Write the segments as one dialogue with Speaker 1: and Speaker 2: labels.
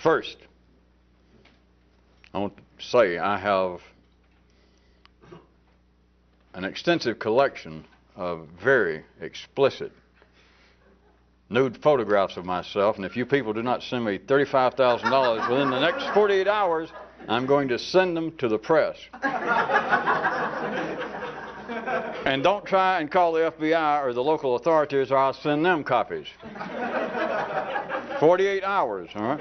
Speaker 1: First, I want to say I have an extensive collection of very explicit nude photographs of myself, and if you people do not send me $35,000 within the next 48 hours, I'm going to send them to the press. And don't try and call the FBI or the local authorities, or I'll send them copies. 48 hours, all right?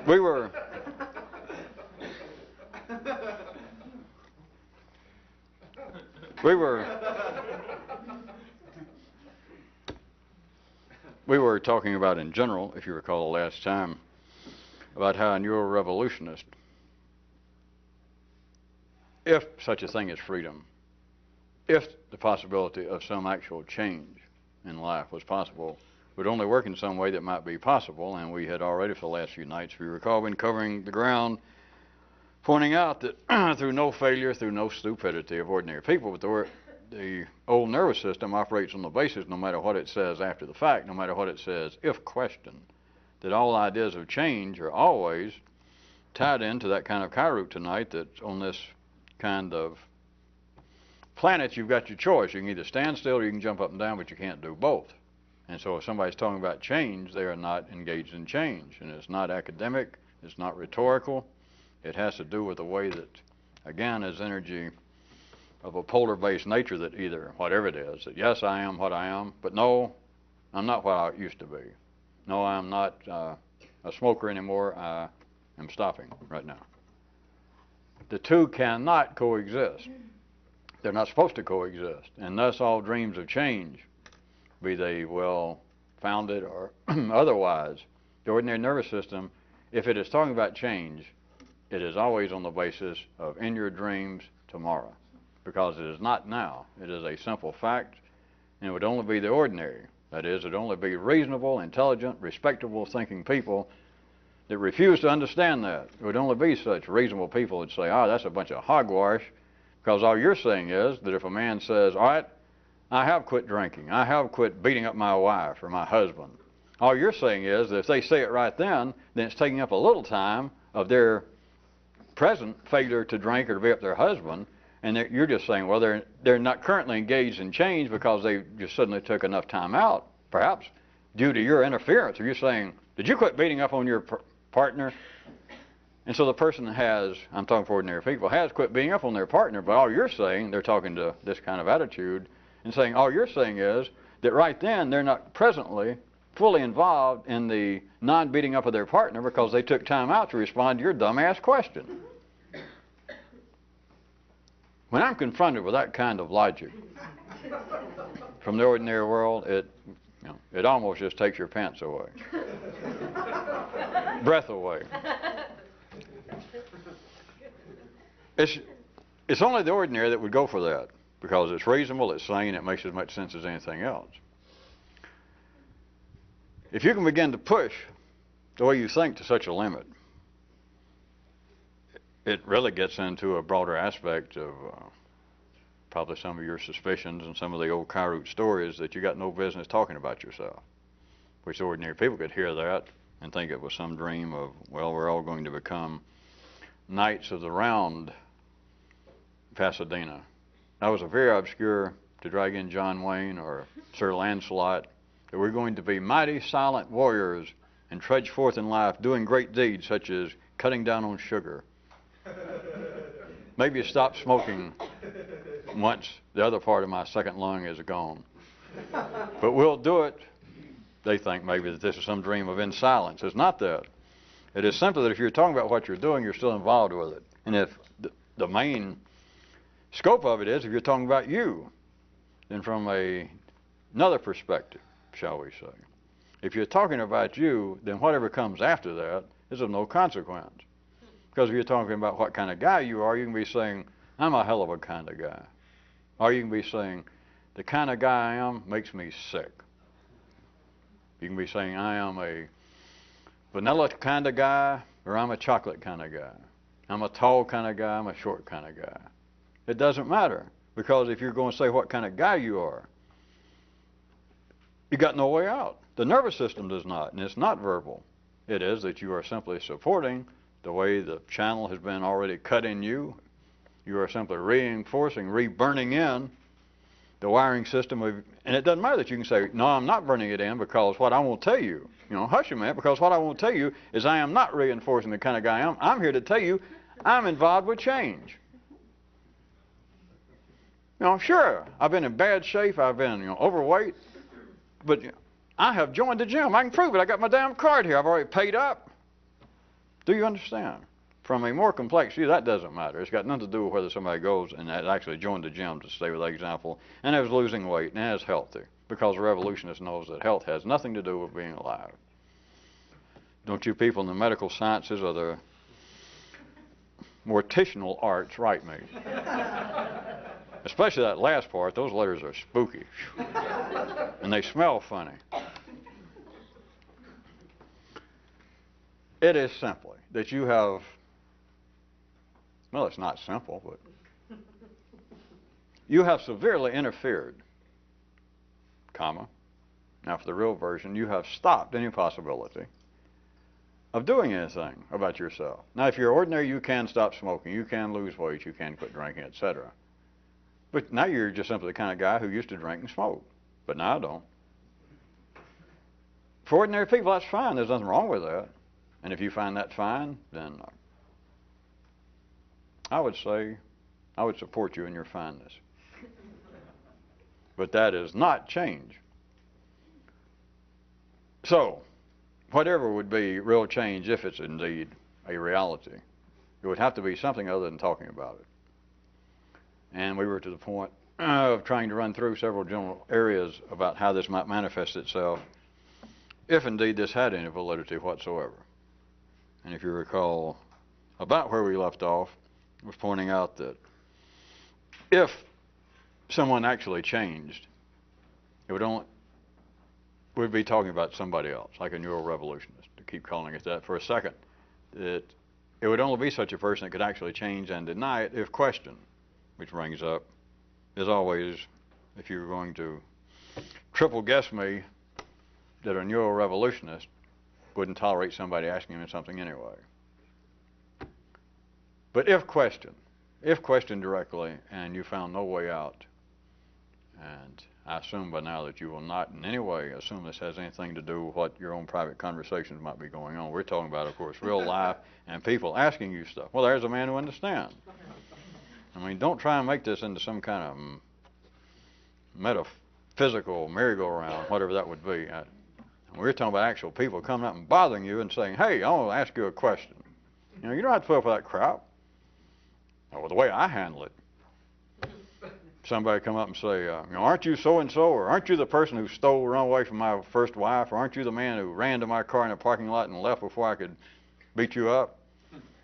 Speaker 1: We were talking about in general, if you recall the last time, about how you're a revolutionist. If such a thing as freedom, if the possibility of some actual change in life was possible, would only work in some way that might be possible, and we had already for the last few nights, if you recall, been covering the ground, pointing out that through no failure, through no stupidity of ordinary people, but the old nervous system operates on the basis, no matter what it says after the fact, no matter what it says if questioned, that all ideas of change are always tied into that kind of Kyroot tonight, that's on this kind of planet. You've got your choice. You can either stand still or you can jump up and down, but you can't do both. And so if somebody's talking about change, they are not engaged in change. And it's not academic, it's not rhetorical. It has to do with the way that, again, is energy of a polar-based nature, that either, whatever it is, that yes, I am what I am, but no, I'm not what I used to be. No, I'm not a smoker anymore. I am stopping right now. The two cannot coexist. They're not supposed to coexist. And thus all dreams of change, be they well-founded or otherwise, the ordinary nervous system, if it is talking about change, it is always on the basis of in your dreams tomorrow, because it is not now. It is a simple fact, and it would only be the ordinary. That is, it would only be reasonable, intelligent, respectable thinking people that refuse to understand that. It would only be such reasonable people that say, oh, that's a bunch of hogwash, because all you're saying is that if a man says, all right, I have quit drinking, I have quit beating up my wife or my husband, all you're saying is that if they say it right then it's taking up a little time of their present failure to drink or to beat up their husband, and you're just saying, well, they're not currently engaged in change because they just suddenly took enough time out, perhaps due to your interference. Or you're saying, did you quit beating up on your partner? And so the person has, I'm talking for ordinary people, has quit beating up on their partner, but all you're saying, they're talking to this kind of attitude, and saying all you're saying is that right then they're not presently fully involved in the non-beating up of their partner because they took time out to respond to your dumbass question. When I'm confronted with that kind of logic from the ordinary world, it almost just takes your pants away, breath away. It's only the ordinary that would go for that, because it's reasonable, it's sane, it makes as much sense as anything else. If you can begin to push the way you think to such a limit, it really gets into a broader aspect of probably some of your suspicions and some of the old Kyroot stories that you got no business talking about yourself, which ordinary people could hear that and think it was some dream of, well, we're all going to become Knights of the Round Pasadena. That was a very obscure, to drag in John Wayne or Sir Lancelot, that we're going to be mighty silent warriors and trudge forth in life doing great deeds such as cutting down on sugar. Maybe stop smoking once the other part of my second lung is gone. But we'll do it. They think maybe that this is some dream of in silence. It's not that. It is simply that if you're talking about what you're doing, you're still involved with it. And if the main scope of it is, if you're talking about you, then from another perspective, shall we say, if you're talking about you, then whatever comes after that is of no consequence. Because if you're talking about what kind of guy you are, you can be saying, I'm a hell of a kind of guy. Or you can be saying, the kind of guy I am makes me sick. You can be saying, I am a vanilla kind of guy, or I'm a chocolate kind of guy. I'm a tall kind of guy, I'm a short kind of guy. It doesn't matter, because if you're going to say what kind of guy you are, you got no way out. The nervous system does not, and it's not verbal. It is that you are simply supporting the way the channel has been already cut in you. You are simply reinforcing, re-burning in the wiring system of, and it doesn't matter that you can say, no, I'm not burning it in because what I won't tell you, hush a minute, because what I won't tell you is I am not reinforcing the kind of guy I am. I'm here to tell you I'm involved with change. Sure, I've been in bad shape, I've been, overweight, but I have joined the gym. I can prove it. I got my damn card here. I've already paid up. Do you understand? From a more complex view, that doesn't matter. It's got nothing to do with whether somebody goes and actually joined the gym, to stay with that example, and is losing weight and is healthy, because the revolutionist knows that health has nothing to do with being alive. Don't you people in the medical sciences or the mortitional arts write me? Especially that last part. Those letters are spooky. And they smell funny. It is simply that you have, well, it's not simple, but you have severely interfered, comma. Now, for the real version, you have stopped any possibility of doing anything about yourself. Now, if you're ordinary, you can stop smoking, you can lose weight, you can quit drinking, etc. But now you're just simply the kind of guy who used to drink and smoke. But now I don't. For ordinary people, that's fine. There's nothing wrong with that. And if you find that fine, then I would say I would support you in your fineness. But that is not change. So, whatever would be real change, if it's indeed a reality, it would have to be something other than talking about it. And we were to the point of trying to run through several general areas about how this might manifest itself, if indeed this had any validity whatsoever. And if you recall, about where we left off, I was pointing out that if someone actually changed, it would only, we'd be talking about somebody else, like a neuro-revolutionist, to keep calling it that for a second. It would only be such a person that could actually change and deny it if questioned, which brings up, as always, if you're going to triple guess me that a neuro-revolutionist wouldn't tolerate somebody asking him something anyway. But if questioned directly and you found no way out, and I assume by now that you will not in any way assume this has anything to do with what your own private conversations might be going on. We're talking about, of course, real life and people asking you stuff. Well, there's a man who understands. I mean, don't try and make this into some kind of metaphysical merry-go-round, whatever that would be. We're talking about actual people coming up and bothering you and saying, hey, I want to ask you a question. You don't have to put up with that crap. Well, the way I handle it, somebody come up and say, aren't you so-and-so, or aren't you the person who run away from my first wife, or aren't you the man who ran to my car in a parking lot and left before I could beat you up?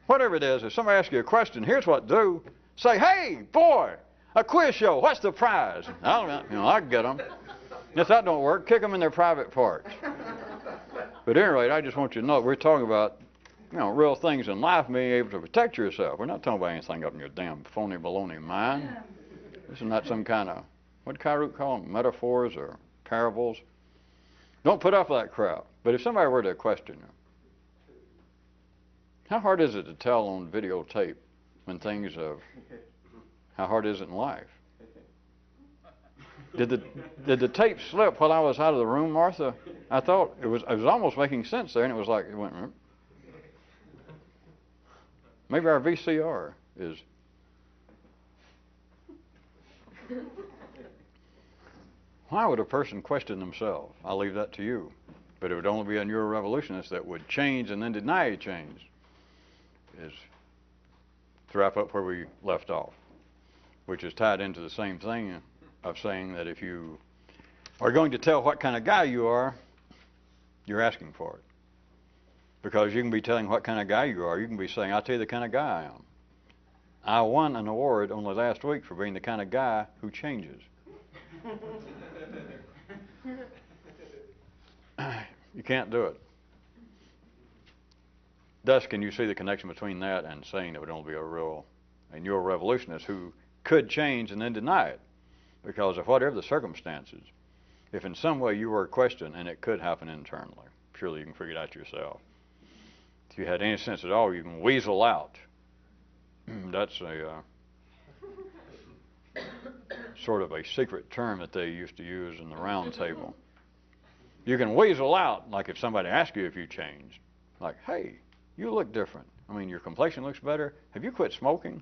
Speaker 1: Whatever it is, if somebody asks you a question, here's what to do. Say, hey, boy, a quiz show, what's the prize? I can get them. If that don't work, kick them in their private parts. But at any rate, I just want you to know we're talking about, real things in life, being able to protect yourself. We're not talking about anything up in your damn phony baloney mind. This is not some kind of, what did Kyroot call them, metaphors or parables? Don't put up with that crap. But if somebody were to question you, how hard is it to tell on videotape when things of, how hard is it in life? Did the tape slip while I was out of the room, Martha? I thought it was almost making sense there, and it was like, it went, maybe our VCR is. Why would a person question themselves? I'll leave that to you. But it would only be a neuro-revolutionist that would change and then deny change, is to wrap up where we left off, which is tied into the same thing of saying that if you are going to tell what kind of guy you are, you're asking for it. Because you can be telling what kind of guy you are. You can be saying, I'll tell you the kind of guy I am. I won an award only last week for being the kind of guy who changes. You can't do it. Thus, can you see the connection between that and saying that would only be a neuro-revolutionist who could change and then deny it? Because of whatever the circumstances, if in some way you were questioned, and it could happen internally, surely you can figure it out yourself. If you had any sense at all, you can weasel out. That's a sort of a secret term that they used to use in the round table. You can weasel out, like if somebody asks you if you changed, like, hey, you look different. I mean, your complexion looks better. Have you quit smoking?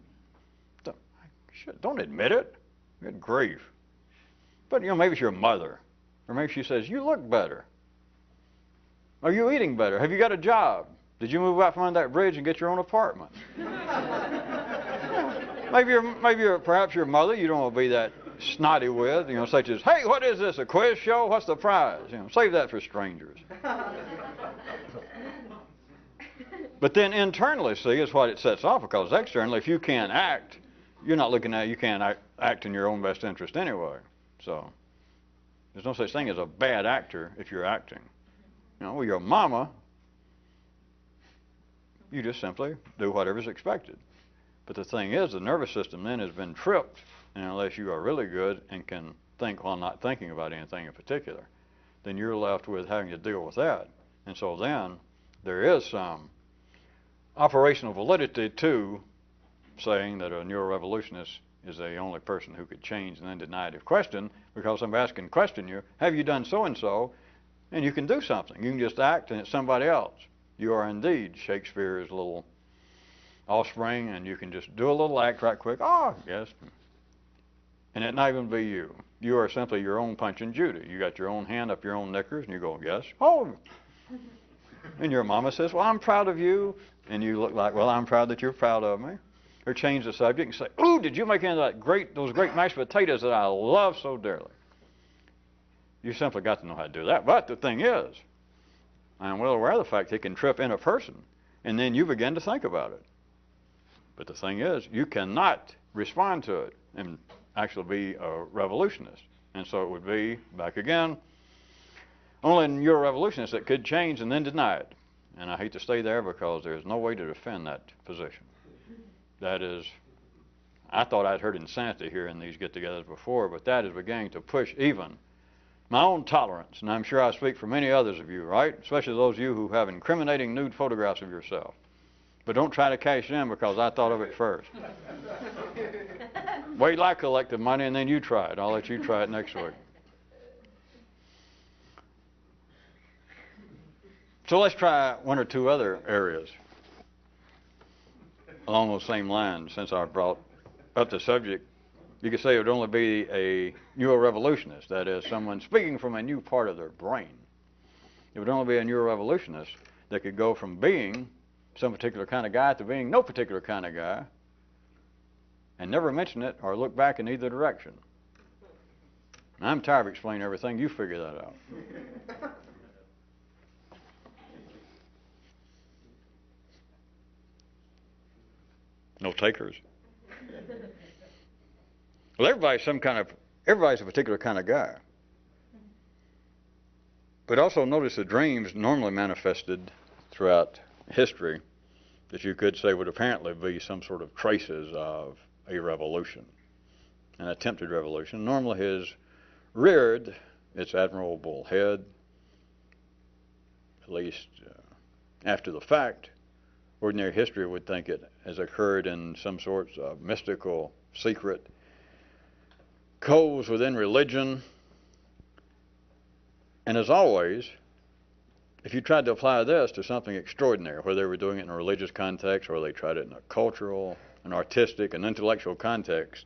Speaker 1: Don't admit it. Good grief. But, maybe it's your mother. Or maybe she says, you look better. Are you eating better? Have you got a job? Did you move out from under that bridge and get your own apartment? Perhaps your mother you don't want to be that snotty with, such as, hey, what is this, a quiz show? What's the prize? Save that for strangers. But then internally, see, is what it sets off, because externally, if you can't act, you're not looking at, you can't act in your own best interest anyway. So there's no such thing as a bad actor if you're acting. With your mama, you just simply do whatever's expected. But the thing is, the nervous system then has been tripped, and unless you are really good and can think while not thinking about anything in particular, then you're left with having to deal with that. And so then there is some operational validity to saying that a neurorevolutionist is the only person who could change and then deny it if questioned, because somebody can question you, have you done so-and-so? And you can do something. You can just act, and it's somebody else. You are indeed Shakespeare's little offspring, and you can just do a little act right quick. Oh, yes. And it not even be you. You are simply your own Punch and Judy. You got your own hand up your own knickers, and you go, yes. Oh. And your mama says, well, I'm proud of you. And you look like, well, I'm proud that you're proud of me. Or change the subject and say, ooh, did you make any of those great mashed potatoes that I love so dearly? You simply got to know how to do that. But the thing is, I'm well aware of the fact it can trip in a person, and then you begin to think about it. But the thing is, you cannot respond to it and actually be a revolutionist. And so it would be, back again, only you're a revolutionist that could change and then deny it. And I hate to stay there because there's no way to defend that position. That is, I thought I'd heard insanity here in these get-togethers before, but that is beginning to push even my own tolerance, and I'm sure I speak for many others of you, right? Especially those of you who have incriminating nude photographs of yourself. But don't try to cash in because I thought of it first. Wait till I collect the money and then you try it. I'll let you try it next week. So let's try one or two other areas along those same lines. Since I brought up the subject, you could say it would only be a neurorevolutionist, that is, someone speaking from a new part of their brain. It would only be a neurorevolutionist that could go from being some particular kind of guy to being no particular kind of guy and never mention it or look back in either direction. And I'm tired of explaining everything. You figure that out. No takers. Well, everybody's a particular kind of guy. But also notice the dreams normally manifested throughout history that you could say would apparently be some sort of traces of a revolution, an attempted revolution. Normally has reared its admirable head, at least after the fact. Ordinary history would think it has occurred in some sorts of mystical, secret codes within religion. And as always, if you tried to apply this to something extraordinary, whether they were doing it in a religious context or they tried it in a cultural, an artistic, an intellectual context,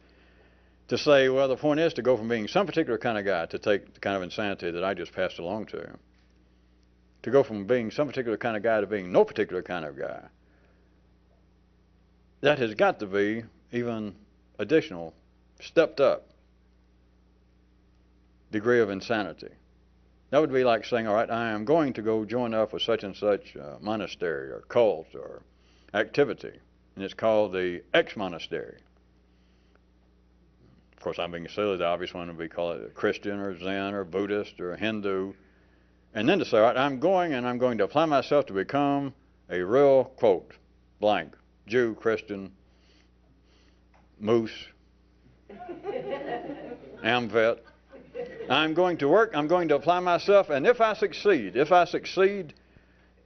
Speaker 1: to say, well, the point is to go from being some particular kind of guy to take the kind of insanity that I just passed along to him, to go from being some particular kind of guy to being no particular kind of guy, that has got to be even additional, stepped up degree of insanity. That would be like saying, all right, I am going to go join up with such and such monastery or cult or activity, and it's called the X monastery. Of course, I'm being silly. The obvious one would be called a Christian or Zen or Buddhist or Hindu. And then to say, all right, I'm going to apply myself to become a real, quote, blank, Jew, Christian, moose, Amvet, I'm going to work, I'm going to apply myself, and if I succeed,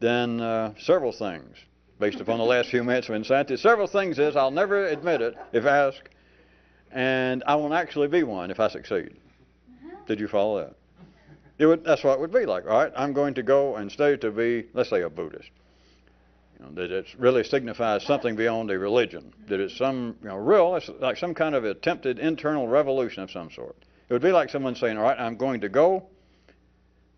Speaker 1: then several things, based upon the last few minutes of insanity, several things is I'll never admit it if asked, and I won't actually be one if I succeed. Did you follow that? That's what it would be like. All right, I'm going to go and study to be, let's say, a Buddhist. That it really signifies something beyond a religion. That it's some real, it's like some kind of attempted internal revolution of some sort. It would be like someone saying, all right, I'm going to go,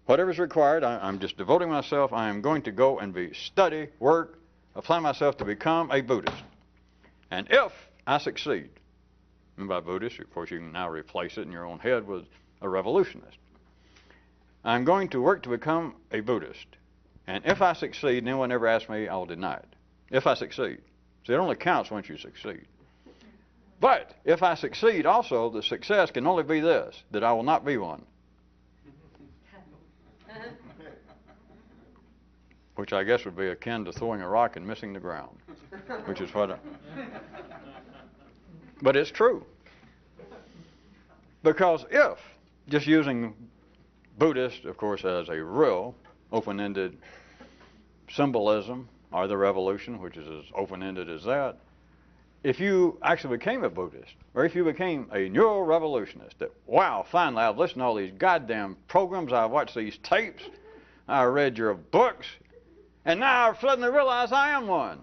Speaker 1: whatever's required, I'm just devoting myself, I am going to go and study, work, apply myself to become a Buddhist. And if I succeed, and by Buddhist, of course, you can now replace it in your own head with a revolutionist. I'm going to work to become a Buddhist. And if I succeed, and anyone ever asks me, I'll deny it. If I succeed. So it only counts once you succeed. But if I succeed also, the success can only be this, that I will not be one. Which I guess would be akin to throwing a rock and missing the ground. Which is what But it's true. Because if, just using Buddhist, of course, as a real open-ended symbolism, or the revolution, which is as open-ended as that, if you actually became a Buddhist, or if you became a neuro-revolutionist, that, wow, finally, I've listened to all these goddamn programs, I've watched these tapes, I read your books, and now I suddenly realize I am one.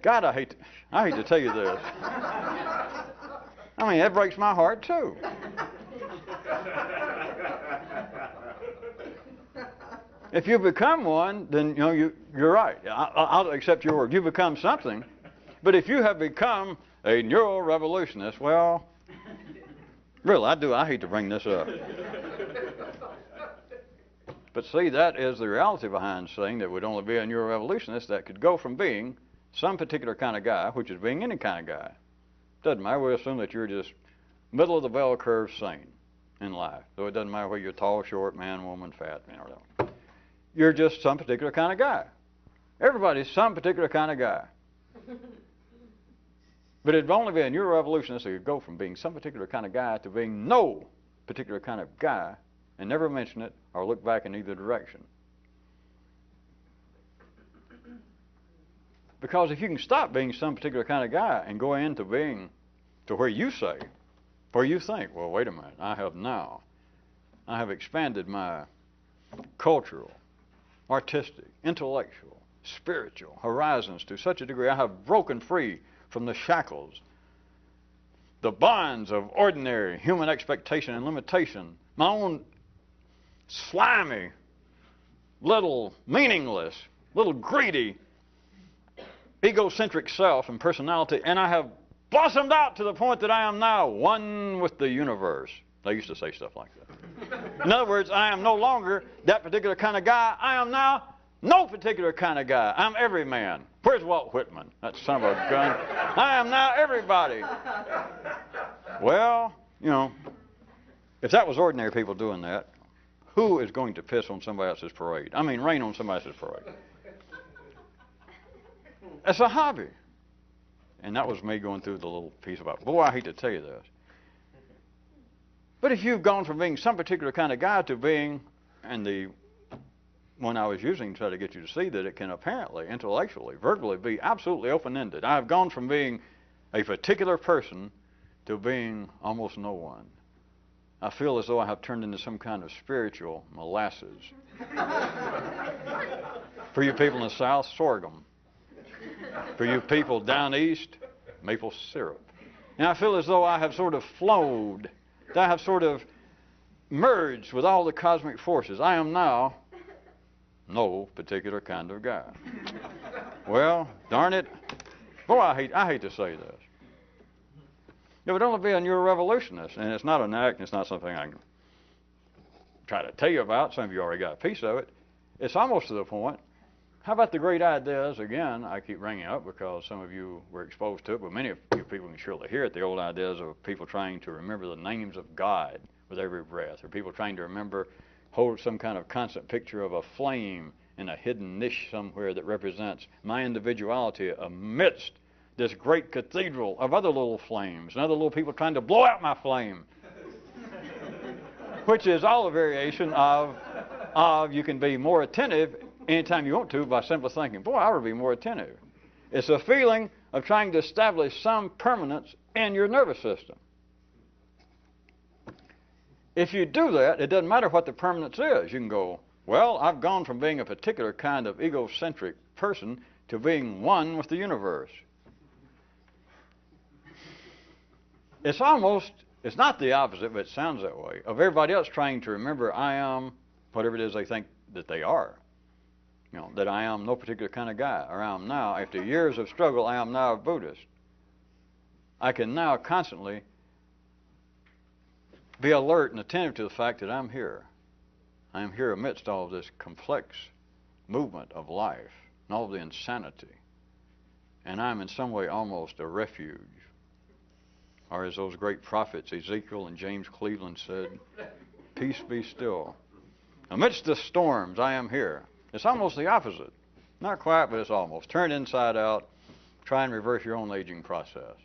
Speaker 1: God, I hate to tell you this. I mean, that breaks my heart, too. If you become one, then you're right. I'll accept your word. You become something. But if you have become a neuro-revolutionist, well, really, I hate to bring this up. But see, that is the reality behind saying that would only be a neuro-revolutionist that could go from being some particular kind of guy, which is being any kind of guy. Doesn't matter. We assume that you're just middle of the bell curve sane in life. So it doesn't matter whether you're tall, short, man, woman, fat, You're just some particular kind of guy. Everybody's some particular kind of guy. But it'd only be a neuro-revolutionist that could go from being some particular kind of guy to being no particular kind of guy and never mention it or look back in either direction. Because if you can stop being some particular kind of guy and go into being to where you say, where you think, well, wait a minute, I have expanded my cultural, artistic, intellectual, spiritual horizons to such a degree I have broken free from the shackles, the bonds of ordinary human expectation and limitation, my own slimy, little meaningless, little greedy, egocentric self and personality, and I have blossomed out to the point that I am now one with the universe. They used to say stuff like that. In other words, I am no longer that particular kind of guy. I am now no particular kind of guy. I'm every man. Where's Walt Whitman? That son of a gun. I am now everybody. Well, if that was ordinary people doing that, who is going to piss on somebody else's parade? I mean, rain on somebody else's parade. It's a hobby. And that was me going through the little piece about, boy, I hate to tell you this. But if you've gone from being some particular kind of guy to being, and the one I was using to try to get you to see that it can apparently, intellectually, verbally be absolutely open-ended. I've gone from being a particular person to being almost no one. I feel as though I have turned into some kind of spiritual molasses. For you people in the South, sorghum. For you people down east, maple syrup. And I feel as though I have sort of flowed, that I have sort of merged with all the cosmic forces. I am now no particular kind of guy. Well, darn it. Boy, I hate to say this. It would only be a neuro-revolutionist, and it's not an act, and it's not something I can try to tell you about. Some of you already got a piece of it. It's almost to the point. How about the great ideas, again, I keep bringing up because some of you were exposed to it, but many of you people can surely hear it, the old ideas of people trying to remember the names of God with every breath, or people trying to hold some kind of constant picture of a flame in a hidden niche somewhere that represents my individuality amidst this great cathedral of other little flames and other little people trying to blow out my flame. which is all a variation of you can be more attentive anytime you want to by simply thinking, boy, I ought to be more attentive. It's a feeling of trying to establish some permanence in your nervous system. If you do that, it doesn't matter what the permanence is. You can go, well, I've gone from being a particular kind of egocentric person to being one with the universe. It's not the opposite, but it sounds that way, of everybody else trying to remember I am whatever it is they think that they are. You know, that I am no particular kind of guy, or I am now, after years of struggle, I am now a Buddhist. I can now constantly be alert and attentive to the fact that I'm here. I am here amidst all of this complex movement of life and all of the insanity. And I'm in some way almost a refuge. Or as those great prophets, Ezekiel and James Cleveland said, peace be still. Amidst the storms, I am here. It's almost the opposite. Not quite, but it's almost. Turn inside out. Try and reverse your own aging process.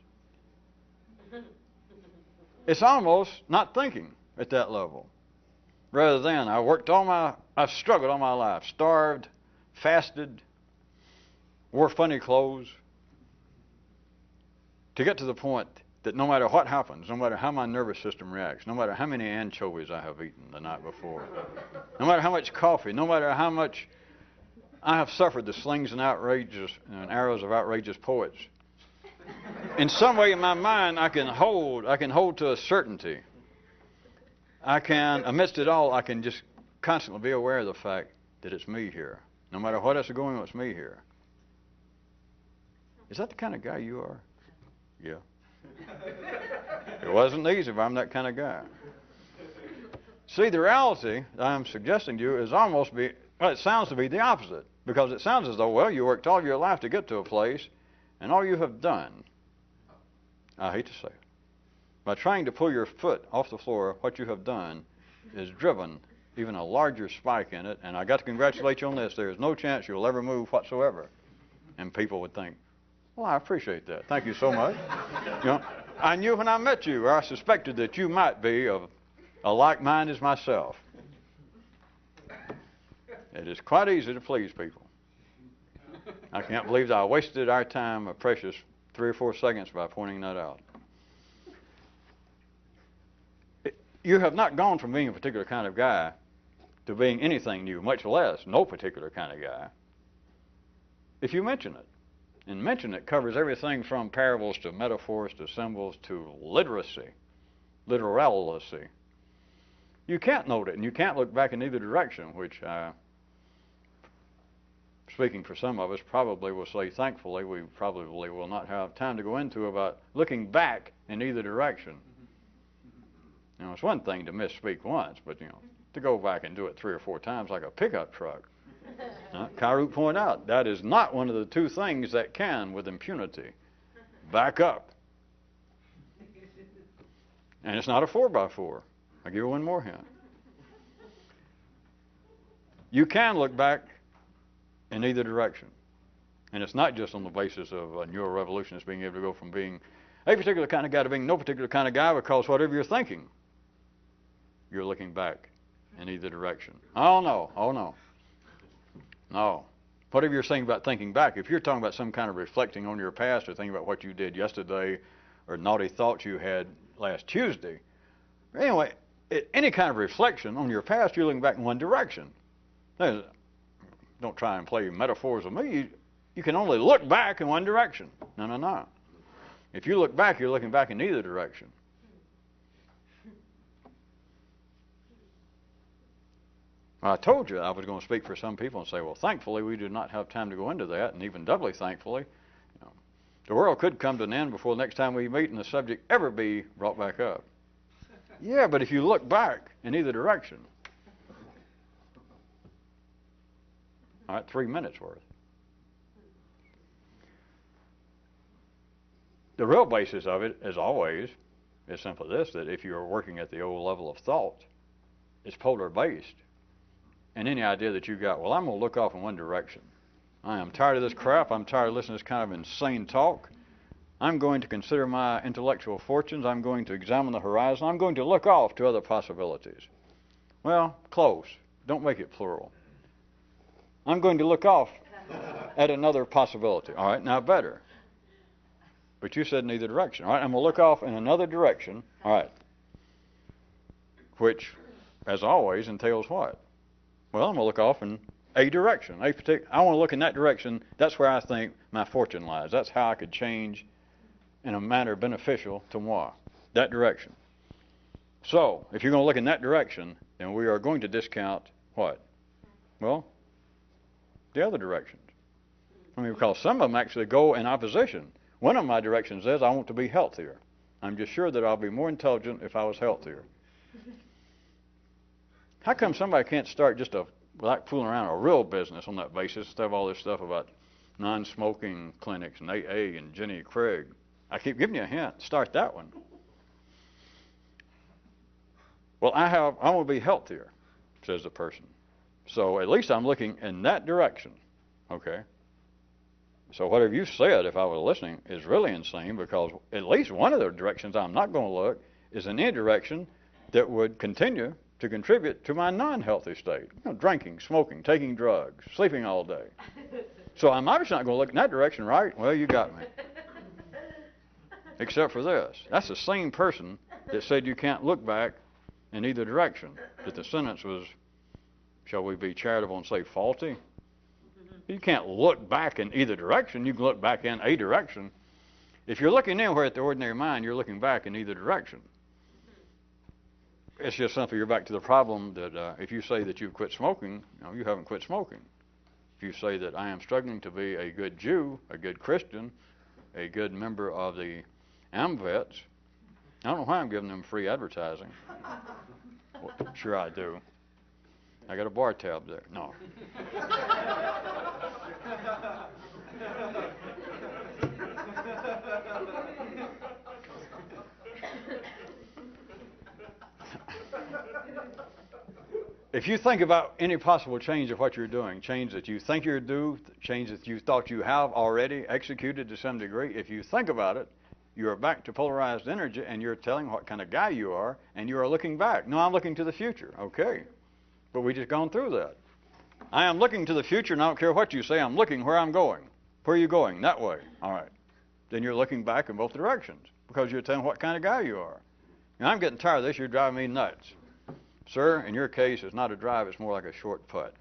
Speaker 1: It's almost not thinking at that level. Rather than, I've struggled all my life. Starved, fasted, wore funny clothes. To get to the point that no matter what happens, no matter how my nervous system reacts, no matter how many anchovies I have eaten the night before, no matter how much coffee, no matter how much I have suffered the slings and arrows of outrageous poets, in some way in my mind I can hold to a certainty. Amidst it all, I can just constantly be aware of the fact that it's me here. No matter what else is going on, it's me here. Is that the kind of guy you are? Yeah. It wasn't easy, but I'm that kind of guy. See, the reality that I'm suggesting to you is it sounds to be the opposite. Because it sounds as though, well, you worked all your life to get to a place, and all you have done, I hate to say it, by trying to pull your foot off the floor, what you have done is driven even a larger spike in it, and I got to congratulate you on this. There is no chance you'll ever move whatsoever. And people would think, well, I appreciate that. Thank you so much. You know, I knew when I met you, or I suspected that you might be of a like mind as myself. It is quite easy to please people. I can't believe that I wasted our time, a precious 3 or 4 seconds, by pointing that out. You have not gone from being a particular kind of guy to being anything new, much less no particular kind of guy, if you mention it. And mention it covers everything from parables to metaphors to symbols to literacy, literalacy. You can't note it, and you can't look back in either direction, which, speaking for some of us, probably will say, thankfully, we probably will not have time to go into about looking back in either direction. You know, it's one thing to misspeak once, but, you know, to go back and do it 3 or 4 times like a pickup truck. Kyroot pointed out, that is not one of the 2 things that can, with impunity, back up. And it's not a 4x4. I'll give you one more hint. You can look back in either direction. And it's not just on the basis of a neuro-revolutionist being able to go from being a particular kind of guy to being no particular kind of guy, because whatever you're thinking, you're looking back in either direction. Oh, no. Oh, no. No. Whatever you're saying about thinking back, if you're talking about some kind of reflecting on your past or thinking about what you did yesterday or naughty thoughts you had last Tuesday, anyway, any kind of reflection on your past, you're looking back in one direction. Don't try and play metaphors with me. You can only look back in one direction. No, no, no. If you look back, you're looking back in either direction. I told you I was going to speak for some people and say, well, thankfully, we do not have time to go into that, and even doubly thankfully, the world could come to an end before the next time we meet and the subject ever be brought back up. Yeah, but if you look back in either direction, all right, 3 minutes worth. The real basis of it, as always, is simply this, that if you're working at the old level of thought, it's polar based. And any idea that you got, well, I'm going to look off in one direction. I am tired of this crap. I'm tired of listening to this kind of insane talk. I'm going to consider my intellectual fortunes. I'm going to examine the horizon. I'm going to look off to other possibilities. Well, close. Don't make it plural. I'm going to look off at another possibility. All right, now better. But you said in either direction. All right, I'm going to look off in another direction. All right. Which, as always, entails what? Well, I'm going to look off in a direction. I want to look in that direction. That's where I think my fortune lies. That's how I could change in a manner beneficial to moi. That direction. So, if you're going to look in that direction, then we are going to discount what? Well, the other directions. I mean, because some of them actually go in opposition. One of my directions is I want to be healthier. I'm just sure that I'll be more intelligent if I was healthier. How come somebody can't start just without fooling around, a real business on that basis instead of all this stuff about non-smoking clinics and AA and Jenny Craig? I keep giving you a hint. Start that one. Well, I want to be healthier, says the person. So at least I'm looking in that direction, okay? So whatever you said, if I was listening, is really insane, because at least one of the directions I'm not going to look is in any direction that would continue to contribute to my non-healthy state. Drinking, smoking, taking drugs, sleeping all day. So I'm obviously not going to look in that direction, right? Well, you got me. Except for this. That's the same person that said you can't look back in either direction. That the sentence was, shall we be charitable and say faulty? You can't look back in either direction. You can look back in a direction. If you're looking anywhere at the ordinary mind, you're looking back in either direction. It's just simply you're back to the problem that if you say that you've quit smoking, you haven't quit smoking. If you say that I am struggling to be a good Jew, a good Christian, a good member of the AMVETs, I don't know why I'm giving them free advertising. Well, sure I do. I got a bar tab there. No. If you think about any possible change of what you're doing, change that you think you're due, change that you thought you have already executed to some degree, if you think about it, you're back to polarized energy, and you're telling what kind of guy you are, and you are looking back. No, I'm looking to the future. Okay. But we just gone through that. I am looking to the future, and I don't care what you say. I'm looking where I'm going. Where are you going? That way. All right. Then you're looking back in both directions, because you're telling what kind of guy you are. And I'm getting tired of this. You're driving me nuts. Sir, in your case, it's not a drive. It's more like a short putt.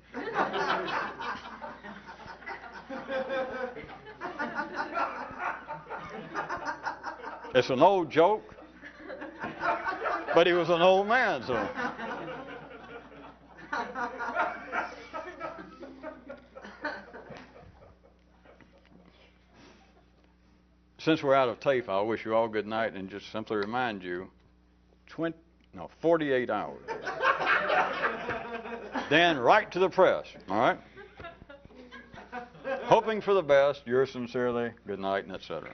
Speaker 1: It's an old joke, but he was an old man, so. Since we're out of tape, I'll wish you all good night and just simply remind you, 48 hours. Then right to the press, all right? Hoping for the best, yours sincerely, good night, and etc.